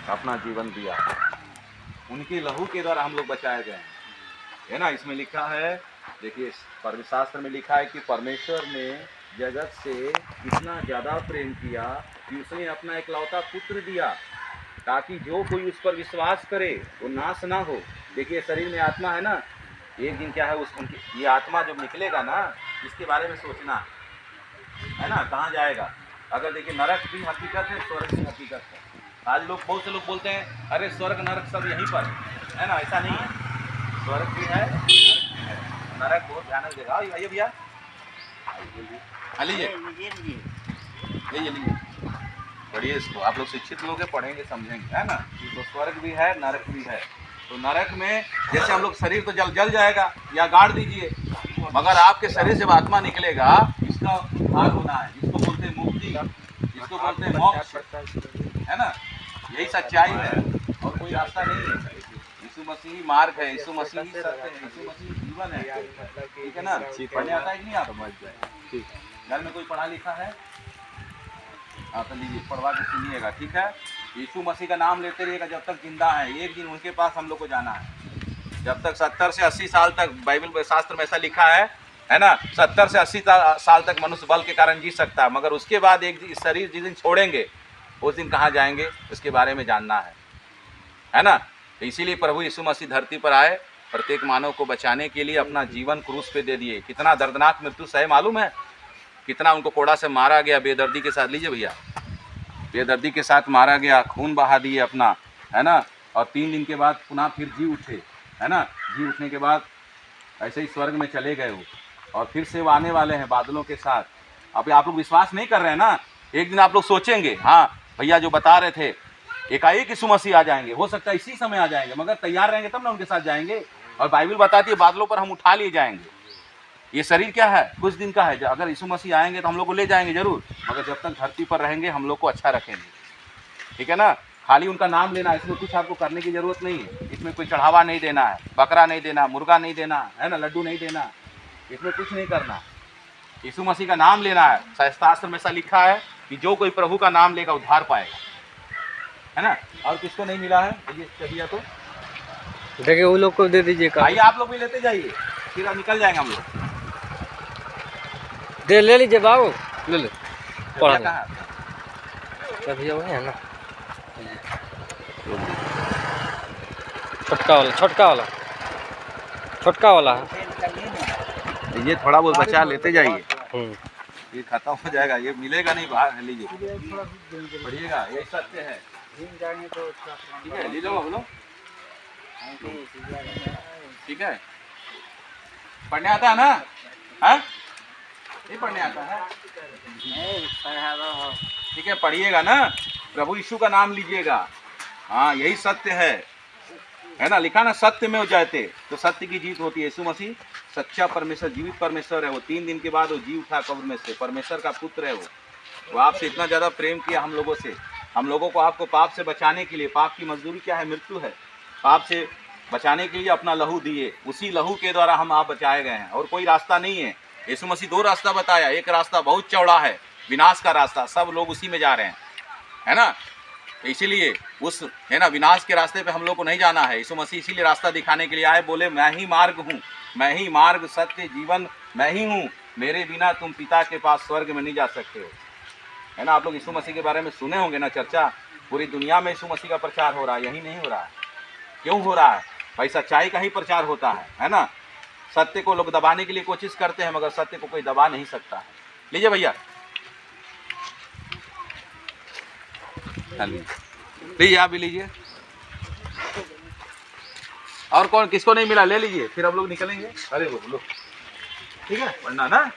अपना जीवन दिया, उनकी लहू के द्वारा हम लोग बचाए गए हैं, है ना। इसमें लिखा है, देखिए पवित्र शास्त्र में लिखा है कि परमेश्वर ने जगत से इतना ज़्यादा प्रेम किया कि उसने अपना इकलौता पुत्र दिया, ताकि जो कोई उस पर विश्वास करे वो नाश ना हो। देखिए शरीर में आत्मा है ना, एक दिन क्या है ये आत्मा जब निकलेगा ना, इसके बारे में सोचना है ना, कहाँ जाएगा। अगर देखिए नरक भी हकीकत है, स्वर्ग भी हकीकत है। आज लोग, बहुत से लोग बोलते हैं अरे स्वर्ग नरक सब यहीं पर है ना, ऐसा नहीं है। स्वर्ग भी है, नरक भी है। नरक बहुत ध्यान से देखा। आइए भैया, लीजिए लीजिए, पढ़िए इसको। आप लोग शिक्षित लोग हैं, पढ़ेंगे समझेंगे, है ना। तो स्वर्ग भी है, नरक भी है। तो नरक में जैसे हम लोग शरीर तो जल जाएगा या गाड़ दीजिए, मगर आपके शरीर से आत्मा निकलेगा, इसका भाग होना है, जिसको बोलते हैं मुक्ति, जिसको बोलते हैं मोक्ष, है ना। यही सच्चाई है और कोई रास्ता नहीं है। यीशु मसीह मार्ग है, यीशु मसीह सत्य है, यीशु मसीह जीवन है, ठीक है ना। पढ़ने आता है कि नहीं आप? समझ जाए। घर में कोई पढ़ा लिखा है? आप लीजिए, पढ़वा के सुनिएगा, ठीक है। यीशु मसीह का नाम लेते रहिएगा जब तक जिंदा है। एक दिन उनके पास हम लोग को जाना है। जब तक 70 से 80 साल तक, बाइबल शास्त्र में ऐसा लिखा है ना, 70 से 80 साल तक मनुष्य बल के कारण जी सकता है, मगर उसके बाद एक शरीर जिस दिन छोड़ेंगे, उस दिन कहाँ जाएंगे, उसके बारे में जानना है ना। तो इसीलिए प्रभु यीशु मसीह धरती पर आए, प्रत्येक मानव को बचाने के लिए अपना जीवन क्रूस पे दे दिए। कितना दर्दनाक मृत्यु सहे मालूम है? कितना उनको कोड़ा से मारा गया, बेदर्दी के साथ। लीजिए भैया, बेदर्दी के साथ मारा गया, खून बहा दिए अपना, है ना। और 3 दिन के बाद पुनः फिर जी उठे, है ना। जी उठने के बाद ऐसे ही स्वर्ग में चले गए वो, और फिर से वो आने वाले हैं बादलों के साथ। अब आप लोग विश्वास नहीं कर रहे हैं ना। एक दिन आप लोग सोचेंगे, हाँ भैया जो बता रहे थे, एकाएक यीशु मसीह आ जाएंगे, हो सकता है इसी समय आ जाएंगे, मगर तैयार रहेंगे तब ना उनके साथ जाएंगे। और बाइबल बताती है बादलों पर हम उठा लिए जाएंगे। ये शरीर क्या है? कुछ दिन का है। अगर यीशु मसीह आएंगे तो हम लोग को ले जाएंगे जरूर, मगर जब तक धरती पर रहेंगे हम लोग को अच्छा रखेंगे, ठीक है ना। खाली उनका नाम लेना, इसमें कुछ आपको करने की जरूरत नहीं है। इसमें कोई चढ़ावा नहीं देना है, बकरा नहीं देना, मुर्गा नहीं देना, है ना, लड्डू नहीं देना, इसमें कुछ नहीं करना। यीशु मसीह का नाम लेना है। शास्त्र में ऐसा लिखा है कि जो कोई प्रभु का नाम लेगा उद्धार पाएगा, है ना। और किसको नहीं मिला है? ये तो देखिए वो लोग को दे दीजिए। आइए आप लोग भी लेते जाइए, फिर अब निकल जाएंगे हम लोग। ले लीजिए बाबू, ले पढ़ा कहाँ भैया? वही है ना, छोटका वाला है। ये थोड़ा बहुत बचा लेते जाइए, ये खत्म हो जाएगा, ये मिलेगा नहीं बाहर। लीजिए पढ़िएगा, ये सत्य है, ठीक है। ले लो बोलो, ठीक है। पढ़ने आता है ना? हाँ, नहीं पढ़ने आता है, ठीक है। पढ़िएगा ना, प्रभु यीशु का नाम लीजिएगा। हाँ, यही सत्य है ना। लिखा ना, सत्य में हो जाते तो सत्य की जीत होती है। यीशु मसीह सच्चा परमेश्वर, जीवित परमेश्वर है। वो 3 दिन के बाद वो जी उठा कब्र में से, परमेश्वर का पुत्र है वो आपसे इतना ज़्यादा प्रेम किया हम लोगों से, हम लोगों को आपको पाप से बचाने के लिए। पाप की मजदूरी क्या है? मृत्यु है। पाप से बचाने के लिए अपना लहू दिए, उसी लहू के द्वारा हम आप बचाए गए हैं, और कोई रास्ता नहीं है। यीशु मसीह 2 रास्ता बताया। एक रास्ता बहुत चौड़ा है, विनाश का रास्ता, सब लोग उसी में जा रहे हैं, है ना। तो इसीलिए उस, है ना, विनाश के रास्ते पे हम लोग को नहीं जाना है। यीशु मसीह इसीलिए रास्ता दिखाने के लिए आए, बोले मैं ही मार्ग हूँ, मैं ही मार्ग, सत्य, जीवन मैं ही हूँ, मेरे बिना तुम पिता के पास स्वर्ग में नहीं जा सकते हो, है ना। आप लोग यीशु मसीह के बारे में सुने होंगे ना, चर्चा पूरी दुनिया में यीशु मसीह का प्रचार हो रहा है, यही नहीं हो रहा है। क्यों हो रहा है भाई? सच्चाई का ही प्रचार होता है ना। सत्य को लोग दबाने के लिए कोशिश करते हैं, मगर सत्य को कोई दबा नहीं सकता है। लीजिए भैया, लीजिए, आप भी लीजिए। और कौन, किसको नहीं मिला ले लीजिए, फिर हम लोग निकलेंगे। अरे बोलो, ठीक है, वरना ना